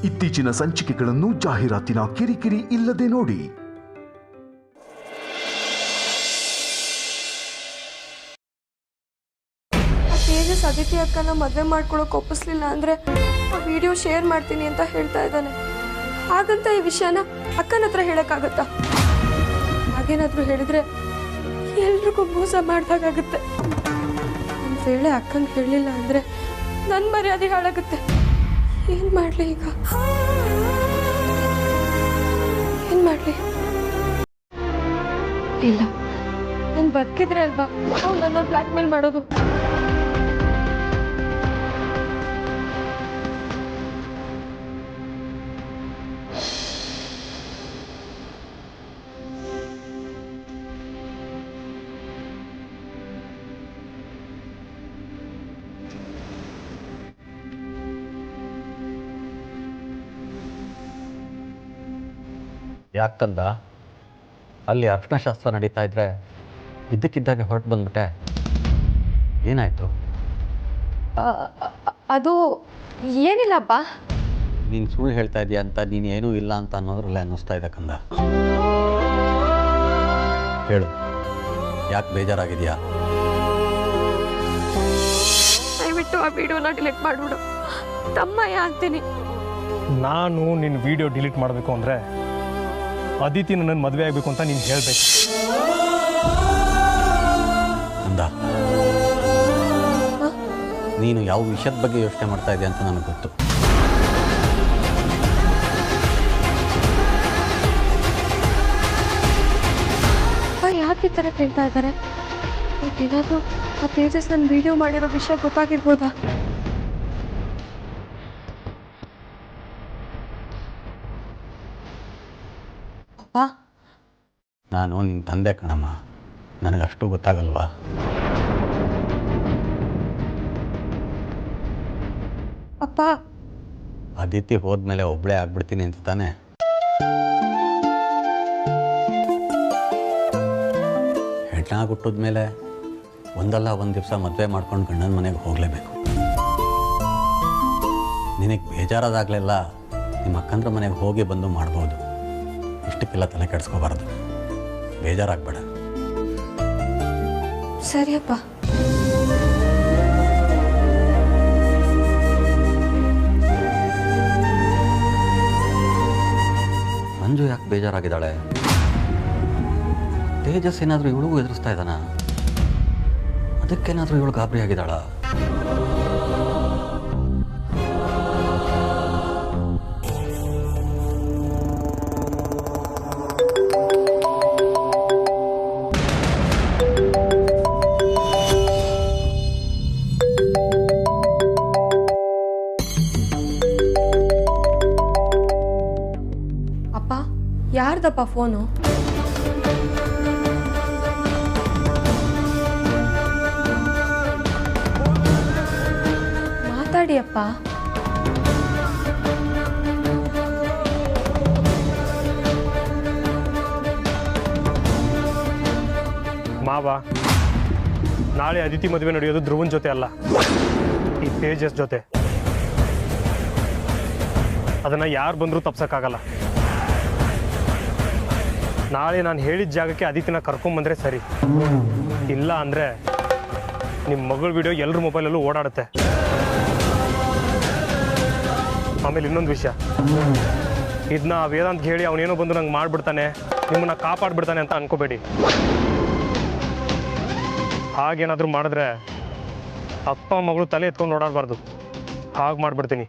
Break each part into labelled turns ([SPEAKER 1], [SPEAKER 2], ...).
[SPEAKER 1] ಇತ್ತೀಚಿನ ಸಂಚಿಕೆಗಳನ್ನು ಜಾಹೀರಾತಿನ ಕಿರಿಕಿರಿ ಇಲ್ಲದೆ ನೋಡಿ.
[SPEAKER 2] ತೇಜಸ್ ಅದಿತಿ ಅಕ್ಕನ ಮದುವೆ ಮಾಡ್ಕೊಳಕ್ ಒಪ್ಪಿಸ್ಲಿಲ್ಲ ಅಂದ್ರೆ ಆ ವಿಡಿಯೋ ಶೇರ್ ಮಾಡ್ತೀನಿ ಅಂತ ಹೇಳ್ತಾ ಇದ್ದಾನೆ. ಹಾಗಂತ ಈ ವಿಷಯನ ಅಕ್ಕನ ಹತ್ರ ಹೇಳಕ್ಕಾಗತ್ತಾ? ಹಾಗೇನಾದ್ರೂ ಹೇಳಿದ್ರೆ ಎಲ್ರಿಗೂ ಮೋಸ ಮಾಡ್ದಾಗುತ್ತೆ. ಒಂದ್ ವೇಳೆ ಅಕ್ಕಂಗೆ ಹೇಳಲಿಲ್ಲ ಅಂದ್ರೆ ನನ್ನ ಮರ್ಯಾದೆ ಹಾಳಾಗುತ್ತೆ. ಏನ್ ಮಾಡ್ಲಿ ಈಗ? ಏನ್ ಮಾಡ್ಲಿ? ಇಲ್ಲ, ನಾನು ಬದುಕಿದ್ರೆ ಅಲ್ವಾ ಅವ್ನು ನನ್ನ ಬ್ಲ್ಯಾಕ್ ಮೇಲ್ ಮಾಡೋದು.
[SPEAKER 3] ಯಾಕಂದ ಅಲ್ಲಿ ಅರ್ಶನಶಾಸ್ತ್ರ ನಡೀತಾ ಇದ್ರೆ ಇದ್ದಕ್ಕಿದ್ದಾಗೆ ಹೊರಟು ಬಂದ್ಬಿಟ್ಟೆ. ಏನಾಯಿತು?
[SPEAKER 2] ಅದು ಏನಿಲ್ಲಪ್ಪ.
[SPEAKER 3] ನೀನು ಸುಳ್ಳು ಹೇಳ್ತಾ ಇದೆಯಾ ಅಂತ, ನೀನು ಏನೂ ಇಲ್ಲ ಅಂತ ಅನ್ನೋದ್ರಲ್ಲೇ ಅನ್ನಿಸ್ತಾ ಇದೆ ಕಂದ. ಹೇಳು, ಯಾಕೆ ಬೇಜಾರಾಗಿದೆಯಾ?
[SPEAKER 2] ದಯವಿಟ್ಟು ಆ ವಿಡಿಯೋನ ಡಿಲೀಟ್ ಮಾಡಿಬಿಡು. ತಮ್ಮಯ್ಯ ಆಗ್ತೀನಿ.
[SPEAKER 4] ನಾನು ನಿನ್ನ ವಿಡಿಯೋ ಡಿಲೀಟ್ ಮಾಡಬೇಕು ಅಂದರೆ ಅದಿತಿ ನನ್ನ ಮದುವೆ ಆಗಬೇಕು ಅಂತ ನೀನು ಹೇಳಬೇಕು.
[SPEAKER 3] ಅಂದ ನೀನು ಯಾವ ವಿಷಯದ ಬಗ್ಗೆ ಯೋಚನೆ ಮಾಡ್ತಾ ಇದೆಯಾ ಅಂತ ನನಗೆ ಗೊತ್ತು.
[SPEAKER 2] ಯಾಕೆ ಈ ಥರ ಕೇಳ್ತಾ ಇದ್ದಾರೆ? ಏನಾದರೂ ಆ ತೇಜಸ್ ನನ್ನ ವಿಡಿಯೋ ಮಾಡಿರೋ ವಿಷಯ ಗೊತ್ತಾಗಿರ್ಬೋದಾ? ಅಪ್ಪ,
[SPEAKER 3] ನಾನು ನಿನ್ನ ತಂದೆ ಕಣಮ್ಮ, ನನಗಷ್ಟು ಗೊತ್ತಾಗಲ್ವಾ?
[SPEAKER 2] ಅಪ್ಪ,
[SPEAKER 3] ಅದಿತಿ ಹೋದ್ಮೇಲೆ ಒಬ್ಬಳೇ ಆಗ್ಬಿಡ್ತೀನಿ ಅಂತ ತಾನೆ? ಹೆಣ್ಣಾಗಿ ಹುಟ್ಟಿದ್ಮೇಲೆ ಒಂದಲ್ಲ ಒಂದು ದಿವಸ ಮದುವೆ ಮಾಡ್ಕೊಂಡು ಗಂಡನ ಮನೆಗೆ ಹೋಗಲೇಬೇಕು. ನಿನಗೆ ಬೇಜಾರಾದಾಗಲೆಲ್ಲ ನಿಮ್ಮ ಅಕ್ಕಂದ್ರ ಮನೆಗೆ ಹೋಗಿ ಬಂದು ಮಾಡ್ಬೋದು. ಇಷ್ಟಕ್ಕೆಲ್ಲ ತಲೆ ಕೆಡಿಸ್ಕೋಬಾರ್ದು. ಬೇಜಾರಾಗಬೇಡ.
[SPEAKER 2] ಸರಿಯಪ್ಪ.
[SPEAKER 3] ಮಂಜು ಯಾಕೆ ಬೇಜಾರಾಗಿದ್ದಾಳೆ? ತೇಜಸ್ ಏನಾದರೂ ಇವಳಿಗೂ ಎದುರಿಸ್ತಾ ಇದ್ದಾನ? ಅದಕ್ಕೇನಾದರೂ ಇವಳು ಗಾಬರಿ ಆಗಿದ್ದಾಳ?
[SPEAKER 2] ಅಪ್ಪ, ಯಾರ್ದಪ್ಪ ಫೋನು? ಮಾತಾಡಿಯಪ್ಪ.
[SPEAKER 4] ಮಾವ, ನಾಳೆ ಅದಿತಿ ಮದುವೆ ನಡೆಯೋದು ಧ್ರುವನ್ ಜೊತೆ ಅಲ್ಲ, ಈ ತೇಜಸ್ ಜೊತೆ. ಅದನ್ನು ಯಾರು ಬಂದರೂ ತಪ್ಸೋಕ್ಕಾಗಲ್ಲ. ನಾಳೆ ನಾನು ಹೇಳಿದ ಜಾಗಕ್ಕೆ ಅದಿತಿನ ಕರ್ಕೊಂಬಂದರೆ ಸರಿ. ಇಲ್ಲ ಅಂದರೆ ನಿಮ್ಮ ಮಗಳ ವಿಡಿಯೋ ಎಲ್ಲರ ಮೊಬೈಲಲ್ಲೂ ಓಡಾಡುತ್ತೆ. ಆಮೇಲೆ ಇನ್ನೊಂದು ವಿಷಯ, ಇದನ್ನ ವೇದಾಂತ್ ಹೇಳಿ ಅವನೇನೋ ಬಂದು ನಂಗೆ ಮಾಡಿಬಿಡ್ತಾನೆ, ನಿಮ್ಮನ್ನ ಕಾಪಾಡಿಬಿಡ್ತಾನೆ ಅಂತ ಅನ್ಕೋಬೇಡಿ. ಹಾಗೇನಾದರೂ ಮಾಡಿದ್ರೆ ಅಪ್ಪ ಮಗಳು ತಲೆ ಎತ್ಕೊಂಡು ಓಡಾಡಬಾರ್ದು. ಹಾಗೆ ಮಾಡಿಬಿಡ್ತೀನಿ.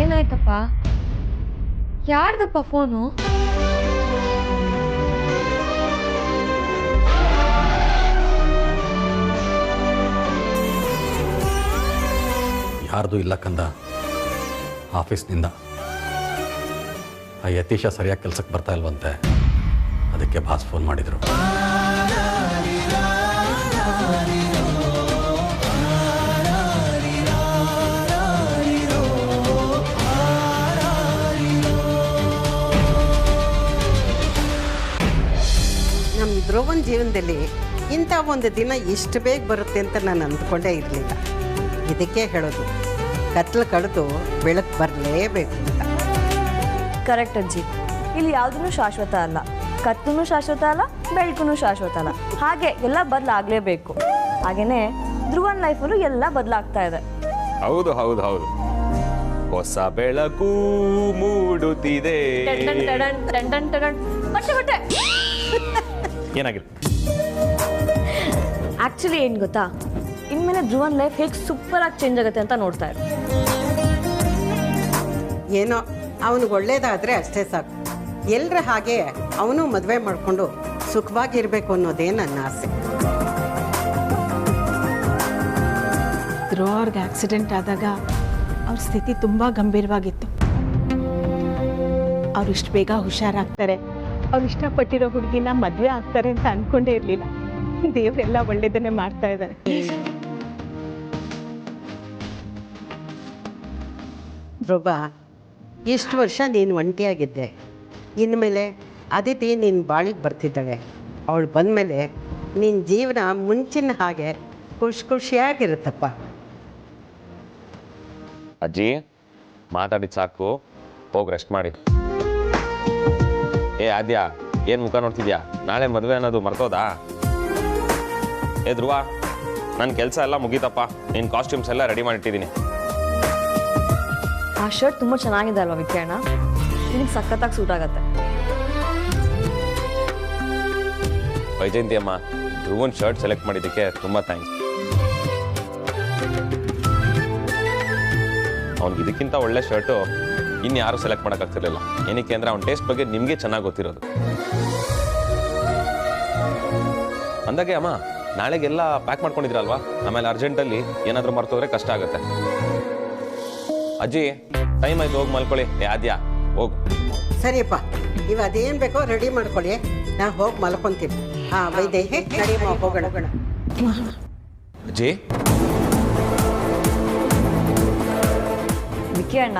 [SPEAKER 2] ಏನಾಯ್ತಪ್ಪ? ಯಾರ್ದಪ್ಪ ಫೋನು?
[SPEAKER 3] ಯಾರ್ದು ಇಲ್ಲ ಕಂದ, ಆಫೀಸ್ನಿಂದ. ಆ ಯತೀಶ ಸರಿಯಾಗಿ ಕೆಲಸಕ್ಕೆ ಬರ್ತಾ ಇಲ್ವಂತೆ, ಅದಕ್ಕೆ ಬಾಸ್ ಫೋನ್ ಮಾಡಿದರು.
[SPEAKER 5] ಜೀವನದಲ್ಲಿ ಇಂಥ ಒಂದು ದಿನ ಇಷ್ಟು ಬೇಗ ಬರುತ್ತೆ ಅಂತ ನಾನು ಅಂದ್ಕೊಂಡೇ ಇರಲಿಲ್ಲ. ಇದಕ್ಕೆ ಹೇಳೋದು, ಕತ್ಲು ಕಳೆದು ಬೆಳಕು ಬರಲೇಬೇಕು ಅಂತ.
[SPEAKER 6] ಕರೆಕ್ಟ್ ಅಜ್ಜಿ, ಇಲ್ಲಿ ಯಾವುದೂ ಶಾಶ್ವತ ಅಲ್ಲ. ಕತ್ತೂ ಶಾಶ್ವತ ಅಲ್ಲ, ಬೆಳಕು ಶಾಶ್ವತ ಅಲ್ಲ. ಹಾಗೆ ಎಲ್ಲ ಬದಲಾಗಲೇಬೇಕು. ಹಾಗೇನೆ ಧ್ರುವನ್ ಲೈಫಲ್ಲೂ ಎಲ್ಲ ಬದಲಾಗ್ತಾ ಇದೆ.
[SPEAKER 7] ಹೌದು ಹೌದು ಹೌದು, ಹೊಸ ಬೆಳಕು ಮೂಡುತ್ತಿದೆ. ಏನಾಗಿದೆ?
[SPEAKER 6] ಆಕ್ಚುಲಿ ಏನು ಗೊತ್ತಾ, ಇನ್ಮೇಲೆ ಧ್ರುವನ್ ಲೈಫ್ ಹೇಗೆ ಸೂಪರ್ ಆಗಿ ಚೇಂಜ್ ಆಗುತ್ತೆ ಅಂತ ನೋಡ್ತಾ ಇರು.
[SPEAKER 5] ಏನೋ ಅವನಿಗೆ ಒಳ್ಳೇದಾದರೆ ಅಷ್ಟೇ ಸಾಕು. ಎಲ್ಲರ ಹಾಗೆ ಅವನು ಮದುವೆ ಮಾಡಿಕೊಂಡು ಸುಖವಾಗಿರಬೇಕು ಅನ್ನೋದೇ ನನ್ನ ಆಸೆ.
[SPEAKER 8] ಧ್ರುವ ಅವ್ರಿಗೆ ಆಕ್ಸಿಡೆಂಟ್ ಆದಾಗ ಅವ್ರ ಸ್ಥಿತಿ ತುಂಬ ಗಂಭೀರವಾಗಿತ್ತು. ಅವ್ರು ಇಷ್ಟು ಬೇಗ ಹುಷಾರಾಗ್ತಾರೆ, ಅವ್ರು ಇಷ್ಟಪಟ್ಟಿರೋ ಹುಡುಗಿನ ಮದುವೆ ಆಗ್ತಾರೆ ಅಂತ ಅಂದ್ಕೊಂಡೇ ಇರಲಿಲ್ಲ. ದೇವರೆಲ್ಲ ಒಳ್ಳೇದನ್ನೇ ಮಾಡ್ತಾ ಇದ್ದಾರೆ.
[SPEAKER 5] ಧ್ರುವ, ಇಷ್ಟು ವರ್ಷ ನೀನು ಒಂಟಿಯಾಗಿದ್ದೆ. ಇನ್ಮೇಲೆ ಅದಿತಿ ನೀನು ಬಾಳಿಗೆ ಬರ್ತಿದ್ದಾಳೆ. ಅವಳು ಬಂದಮೇಲೆ ನಿನ್ನ ಜೀವನ ಮುಂಚಿನ ಹಾಗೆ ಖುಷಿಯಾಗಿರುತ್ತಪ್ಪ.
[SPEAKER 7] ಅಜ್ಜಿ ಮಾತಾಡಿದ್ ಸಾಕು, ಹೋಗಿ ರೆಸ್ಟ್ ಮಾಡಿ. ಏ ಆದ್ಯಾ, ಏನು ಮುಖ ನೋಡ್ತಿದ್ಯಾ? ನಾಳೆ ಮದುವೆ ಅನ್ನೋದು ಮರ್ತೋದಾ? ಏ ಧ್ರುವ, ನನ್ನ ಕೆಲಸ ಎಲ್ಲ ಮುಗೀತಪ್ಪ. ನಿನ್ನ ಕಾಸ್ಟ್ಯೂಮ್ಸ್ ಎಲ್ಲ ರೆಡಿ ಮಾಡಿಟ್ಟಿದ್ದೀನಿ.
[SPEAKER 6] ಆ ಶರ್ಟ್ ತುಂಬ ಚೆನ್ನಾಗಿದೆ ಅಲ್ವಾ ವಿಕಿರಣ? ನಿನಗೆ ಸಖತ್ತಾಗಿ ಸೂಟ್ ಆಗುತ್ತೆ.
[SPEAKER 7] ವೈಜಯಂತಿ ಅಮ್ಮ, ಧ್ರುವನ್ ಶರ್ಟ್ ಸೆಲೆಕ್ಟ್ ಮಾಡಿದ್ದಕ್ಕೆ ತುಂಬ ಥ್ಯಾಂಕ್ಸ್. ಅವ್ನಿಗೆ ಇದಕ್ಕಿಂತ ಒಳ್ಳೆ ಶರ್ಟು ಇನ್ಯಾರು ಸೆಲೆಕ್ಟ್ ಮಾಡೋಕ್ಕಾಗ್ತಿರ್ಲಿಲ್ಲ. ಏನಕ್ಕೆ ಅಂದರೆ ಅವ್ನ ಟೇಸ್ಟ್ ಬಗ್ಗೆ ನಿಮಗೆ ಚೆನ್ನಾಗಿ ಗೊತ್ತಿರೋದು. ಅಂದಾಗೆ ಅಮ್ಮ, ನಾಳೆಗೆಲ್ಲ ಪ್ಯಾಕ್ ಮಾಡ್ಕೊಂಡಿದ್ರಲ್ವಾ? ಆಮೇಲೆ ಅರ್ಜೆಂಟಲ್ಲಿ ಏನಾದರೂ ಮರ್ತೋದ್ರೆ ಕಷ್ಟ ಆಗುತ್ತೆ. ಅಜ್ಜಿ ಟೈಮ್ ಆಯ್ತು, ಹೋಗಿ ಮಲ್ಕೊಳ್ಳಿ. ಏ ಆದ್ಯಾ, ಹೋಗು.
[SPEAKER 5] ಸರಿಯಪ್ಪ, ನೀವು ಅದೇನು ಬೇಕೋ ರೆಡಿ ಮಾಡ್ಕೊಳ್ಳಿ, ನಾನು ಹೋಗಿ ಮಲ್ಕೊತೀನಿ. ಹಾಂ ವೈದೇಹಿ, ನಡಿ ಹೋಗೋಣ.
[SPEAKER 7] ಅಜ್ಜಿ,
[SPEAKER 6] ವಿಕಿರಣ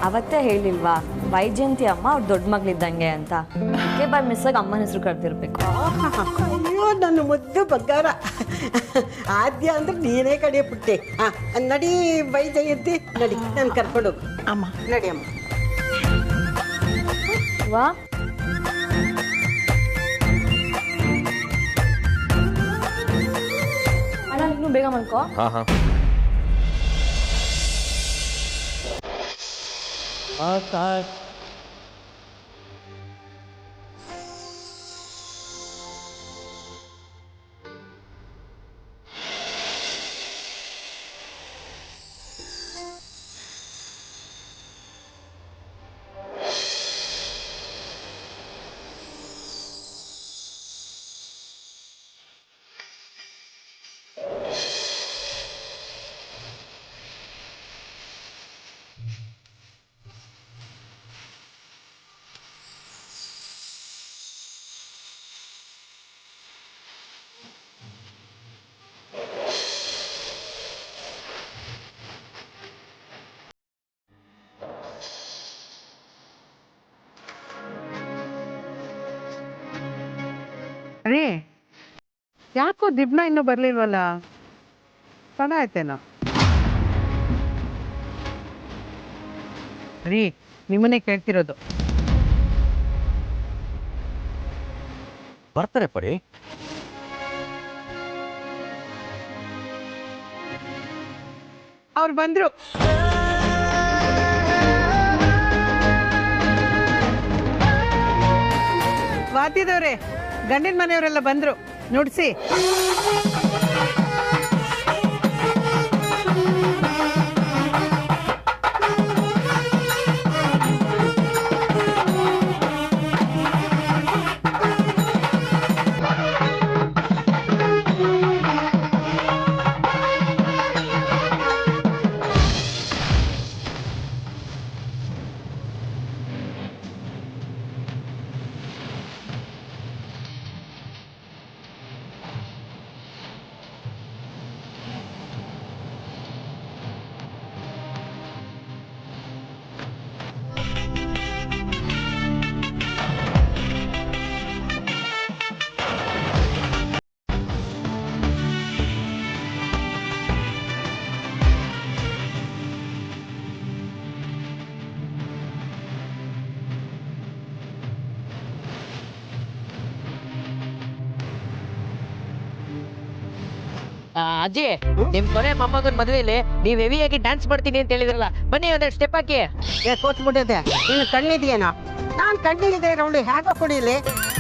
[SPEAKER 6] ಅವತ್ತೇ ಹೇಳಿಲ್ವಾ ವೈಜಯಂತಿ ಅಮ್ಮ ಅವ್ರ ದೊಡ್ಡ ಮಗಳಿದ್ದಂಗೆ ಅಂತ? ಅದಕ್ಕೆ ಬೈ ಮಿಸ್ಸಾಗಿ ಅಮ್ಮನ ಹೆಸರು ಕರೆದಿರ್ಬೇಕು.
[SPEAKER 5] ಅಯ್ಯೋ ನನ್ನ ಮುದ್ದು ಬಂಗಾರ. ಆದ್ಯ ಅಂದ್ರೆ ನೀನೇ ಕಡೆ ಪುಟ್ಟೆ. ಹಾಂ ನಡಿ ವೈಜಯಂತಿ, ನಡಿ, ನಾನು ಕರ್ಕೊಂಡೋಗು.
[SPEAKER 8] ಅಮ್ಮ
[SPEAKER 5] ನಡಿ ಅಮ್ಮ.
[SPEAKER 6] ವಾ ಅಣ್ಣ, ನೀನು ಬೇಗ ಮಲ್ಕೋ.
[SPEAKER 7] ಹಾಂ ಹಾಂ.
[SPEAKER 9] ರೀ, ಯಾಕೋ ದಿಬ್ನ ಇನ್ನೂ ಬರ್ಲಿಲ್ವಲ್ಲ? ತಡ ಆಯ್ತೇನೋ? ರೀ, ನಿಮ್ಮನ್ನೇ ಕೇಳ್ತಿರೋದು.
[SPEAKER 3] ಬರ್ತಾರೆ ಪರಿ.
[SPEAKER 9] ಅವ್ರು ಬಂದ್ರು. ವಾದ್ಯದವ್ರೆ, ಗಂಡಿನ ಮನೆಯವರೆಲ್ಲ ಬಂದ್ರು, ನುಡ್ಸಿ.
[SPEAKER 10] ಅಜ್ಜಿ ನಿಮ್ ಕೊನೆ ಮೊಮ್ಮಗನ್ ಮದುವೆಲಿ ನೀವ್ ಹೆವಿಯಾಗಿ ಡ್ಯಾನ್ಸ್ ಮಾಡ್ತೀನಿ ಅಂತ ಹೇಳಿದ್ರಲ್ಲ, ಬನ್ನಿ ಒಂದೆರಡು ಸ್ಟೆಪ್ ಹಾಕಿ.
[SPEAKER 5] ಕೂತ್ಬಿಟ್ಟಿದೆ. ನೀನು ಕಣ್ಣಿದೆಯೇನೋ? ನಾನು ಕಣ್ಣಿದೆ ರೌಳಿ ಹೇಗೋ ಕುಡಿಯಲಿ.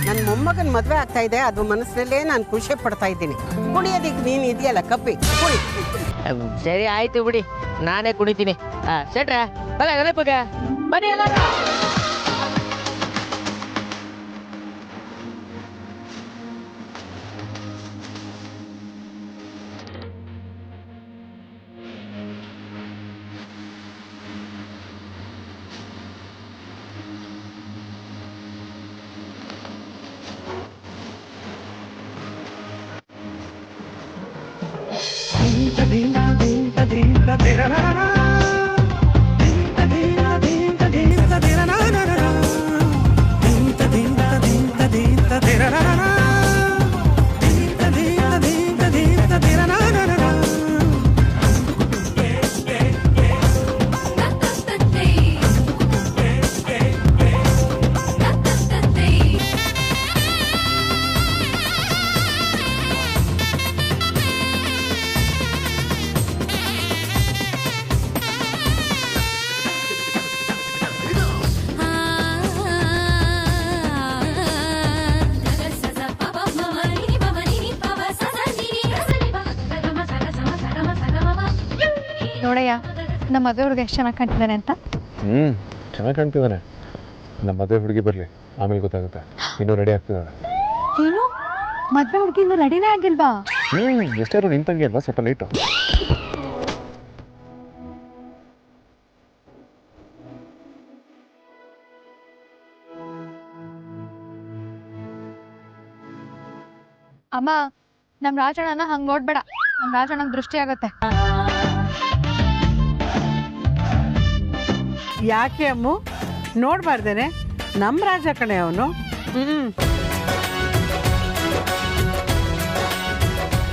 [SPEAKER 5] ನನ್ನ ಮೊಮ್ಮಗನ ಮದುವೆ ಆಗ್ತಾ ಇದೆ, ಅದು ಮನಸ್ಸಲ್ಲೇ ನಾನು ಖುಷಿ ಪಡ್ತಾ ಇದ್ದೀನಿ. ಕುಡಿಯೋದಿಕ್ಕೆ ನೀನು ಇದೆಯಲ್ಲ ಕಪ್ಪಿ, ಕುಡಿ.
[SPEAKER 10] ಸರಿ ಆಯ್ತು ಬಿಡಿ, ನಾನೇ ಕುಣಿತೀನಿ. ಸೆಟ್ರ ಬಲ್ಲ ಗಣಪಗ ಬನ್ನಿ ಎಲ್ಲ.
[SPEAKER 2] ನೋಡಯ್ಯ, ನಮ್ಮ ಮದುವೆ ಹುಡುಗ ಎಷ್ಟು ಚೆನ್ನಾಗಿ ಕಾಣ್ತಿದ್ದಾನೆ ಅಂತ.
[SPEAKER 11] ಚೆನ್ನಾಗಿ ಕಾಣ್ತಿದ್ದಾನೆ. ನಮ್ಮ ಮದುವೆ ಹುಡುಗಿ ಬರಲಿ, ಆಮೇಲೆ ಗೊತ್ತಾಗುತ್ತೆ. ಇನ್ನೂ ರೆಡಿ ಆಗ್ತಿದ್ದಾಳೆ.
[SPEAKER 2] ಏನು, ಮದುವೆ ಹುಡುಗಿ ಇನ್ನೂ ರೆಡಿನೇ ಆಗಿಲ್ವಾ?
[SPEAKER 11] ಎಷ್ಟಾರು ನಿಂತಂಗೆ ಅಲ್ವಾ, ಸ್ವಲ್ಪ ಲೇಟು.
[SPEAKER 2] ಅಮ್ಮ, ನಮ್ಮ ರಾಜಣ್ಣನ ಹಂಗೆ ನೋಡ್ಬೇಡ, ನಮ್ಮ ರಾಜಣ್ಣನ ದೃಷ್ಟಿ ಆಗುತ್ತೆ.
[SPEAKER 9] ಯಾಕೆ ಅಮ್ಮು ನೋಡ್ಬಾರ್ದೇನೆ? ನಮ್ಮ ರಾಜ ಕಣೆ ಅವನು.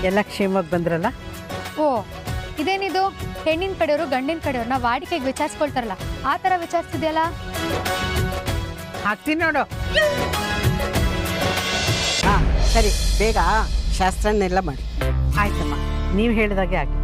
[SPEAKER 9] ಎಲ್ಲ ಕ್ಷೇಮಕ್ಕೆ ಬಂದ್ರಲ್ಲ?
[SPEAKER 2] ಓ, ಇದೇನಿದು? ಹೆಣ್ಣಿನ ಕಡೆಯವರು ಗಂಡಿನ ಕಡೆಯವ್ರನ್ನ ವಾಡಿಕೆಗೆ ವಿಚಾರಿಸ್ಕೊಳ್ತಾರಲ್ಲ, ಆ ಥರ ವಿಚಾರಿಸ್ತಿದ್ಯಲ್ಲ?
[SPEAKER 9] ಹಾಕ್ತೀನಿ ನೋಡು.
[SPEAKER 5] ಹಾಂ ಸರಿ, ಬೇಗ ಶಾಸ್ತ್ರನೆಲ್ಲ ಮಾಡಿ.
[SPEAKER 9] ಆಯ್ತಮ್ಮ, ನೀವು ಹೇಳಿದಾಗೆ ಆಗಿ.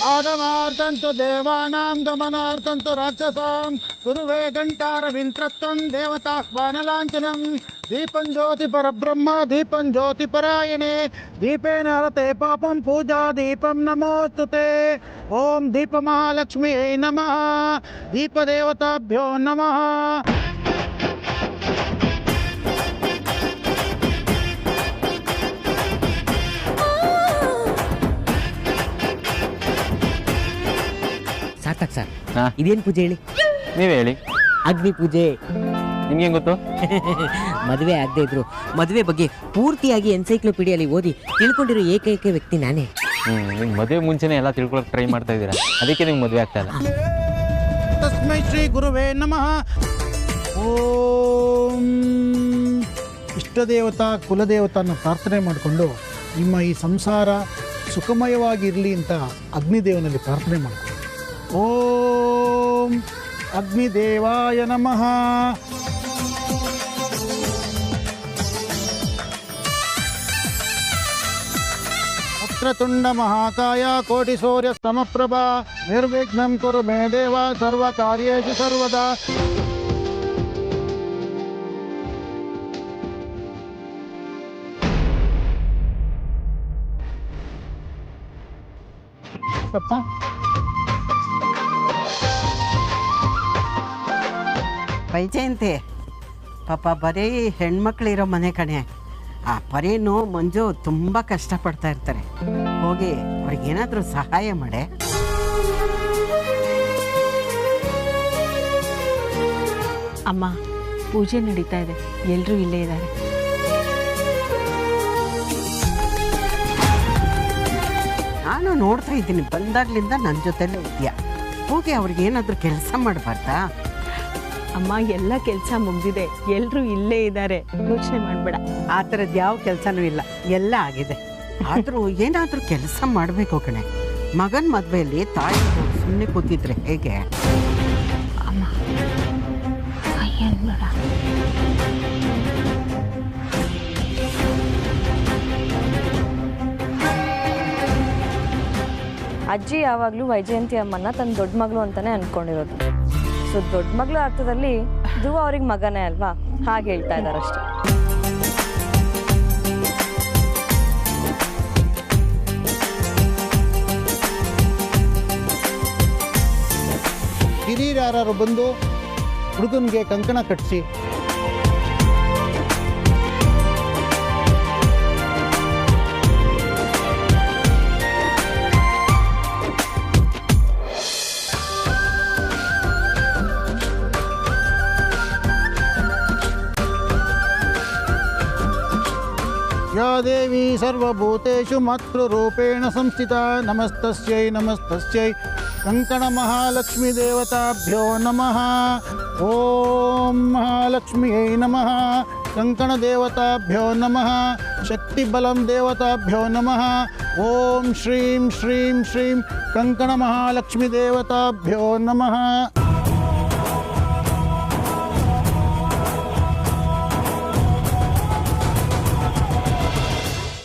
[SPEAKER 12] आगमार्थन्तु देवानां दमनार्थन्तु राक्षसां गुरुवे घण्टारविन्त्रत्वं देवताह्वानलाञ्छनं दीपं ज्योतिपरब्रह्म दीपं ज्योतिपरायणे दीपेन हरते पापं पूजा दीपं नमोस्तुते ॐ दीपमहालक्ष्म्यै नमः दीपदेवताभ्यो नमः
[SPEAKER 10] ಸಾರ್ಥಕ್ ಸರ್ ಇದೇನು ಪೂಜೆ ಹೇಳಿ?
[SPEAKER 13] ನೀವೇ ಹೇಳಿ.
[SPEAKER 10] ಅಗ್ನಿ ಪೂಜೆ.
[SPEAKER 13] ನಿಮ್ಗೆ ಗೊತ್ತು?
[SPEAKER 10] ಮದುವೆ ಆಗದೆ ಇದ್ರು ಮದುವೆ ಬಗ್ಗೆ ಪೂರ್ತಿಯಾಗಿ ಎನ್ಸೈಕ್ಲೋಪೀಡಿಯಲ್ಲಿ ಓದಿ ತಿಳ್ಕೊಂಡಿರೋ ಏಕೈಕ ವ್ಯಕ್ತಿ ನಾನೇ.
[SPEAKER 13] ನಿಮ್ಗೆ ಮದುವೆ ಮುಂಚೆನೇ ಎಲ್ಲ ತಿಳ್ಕೊಳಕ್ ಟ್ರೈ ಮಾಡ್ತಾ ಇದ್ದೀರಾ, ಅದಕ್ಕೆ ನಿಮ್ಗೆ ಮದುವೆ ಆಗ್ತಾ ಇಲ್ಲ.
[SPEAKER 12] ತಸ್ಮೈ ಶ್ರೀ ಗುರುವೇ ನಮಃ. ಓಂ ಇಷ್ಟದೇವತಾ ಕುಲದೇವತಾನ ಪ್ರಾರ್ಥನೆ ಮಾಡಿಕೊಂಡು ನಿಮ್ಮ ಈ ಸಂಸಾರ ಸುಖಮಯವಾಗಿರಲಿ ಅಂತ ಅಗ್ನಿದೇವನಲ್ಲಿ ಪ್ರಾರ್ಥನೆ ಮಾಡಿಕೊಂಡು ಓಂ ಅಗ್ನಿದೇವಾಯ ನಮಃ. ವಕ್ರತುಂಡ ಮಹಾಕಾಯ ಕೋಟಿ ಸೂರ್ಯ ಸಮಪ್ರಭಾ ನಿರ್ವಿಘ್ನಂ ಕುರು ಮೇ ದೇವ ಸರ್ವ ಕಾರ್ಯೇಷು ಸರ್ವದಾ.
[SPEAKER 5] ವೈಜಯಂತಿ ಪಾಪ ಬರೀ ಹೆಣ್ಮಕ್ಳಿರೋ ಮನೆ ಕಣೆ. ಆ ಪರೇನು ಮಂಜು ತುಂಬ ಕಷ್ಟಪಡ್ತಾ ಇರ್ತಾರೆ. ಹೋಗಿ ಅವ್ರಿಗೇನಾದರೂ ಸಹಾಯ ಮಾಡೆ.
[SPEAKER 8] ಅಮ್ಮ ಪೂಜೆ ನಡೀತಾ ಇದೆ, ಎಲ್ಲರೂ ಇಲ್ಲೇ ಇದ್ದಾರೆ.
[SPEAKER 5] ನಾನು ನೋಡ್ತಾ ಇದ್ದೀನಿ, ಬಂದಾಗ್ಲಿಂದ ನನ್ನ ಜೊತೆಲೇ ಇದೆಯಾ. ಹೋಗಿ ಅವ್ರಿಗೇನಾದರೂ ಕೆಲಸ ಮಾಡಬಾರ್ದಾ?
[SPEAKER 8] ಅಮ್ಮ ಎಲ್ಲ ಕೆಲಸ ಮುಗ್ದಿದೆ, ಎಲ್ಲರೂ ಇಲ್ಲೇ ಇದ್ದಾರೆ, ಯೋಚನೆ ಮಾಡಬೇಡ.
[SPEAKER 5] ಆ ಥರದ್ದು ಯಾವ ಕೆಲಸನೂ ಇಲ್ಲ, ಎಲ್ಲ ಆಗಿದೆ. ಆದರೂ ಏನಾದರೂ ಕೆಲಸ ಮಾಡಬೇಕು ಕಣೆ. ಮಗನ ಮದುವೆಯಲ್ಲಿ ತಾಯಿ ಸುಮ್ಮನೆ ಕೂತಿದ್ರೆ ಹೇಗೆ?
[SPEAKER 8] ಅಮ್ಮ ಬೇಡ.
[SPEAKER 6] ಅಜ್ಜಿ ಯಾವಾಗಲೂ ವೈಜಯಂತಿ ಅಮ್ಮನ ತನ್ನ ದೊಡ್ಡ ಮಗಳು ಅಂತಾನೆ ಅನ್ಕೊಂಡಿರೋದು. ಸೊ ದೊಡ್ಡ ಮಗಳು ಅರ್ಥದಲ್ಲಿ ಧ್ರುವ ಅವ್ರಿಗೆ ಮಗನೇ ಅಲ್ವಾ, ಹಾಗೆ ಹೇಳ್ತಾ ಇದ್ದಾರಷ್ಟೆ.
[SPEAKER 12] ಹಿರಿಯರು ಯಾರು ಬಂದು ಹುಡುಗನಿಗೆ ಕಂಕಣ ಕಟ್ಟಿಸಿ या देवी सर्वभूतेषु मातृरूपेण संस्थिता नमस्तस्यै नमस्तस्यै कंकणमहालक्ष्मीदेवताभ्यो नमः. ॐ महालक्ष्म्यै नमः. कंकणदेवताभ्यो नमः. शक्तिबलं देवताभ्यो नमः. ॐ श्रीं श्रीं श्रीं कंकणमहालक्ष्मीदेवताभ्यो नमः.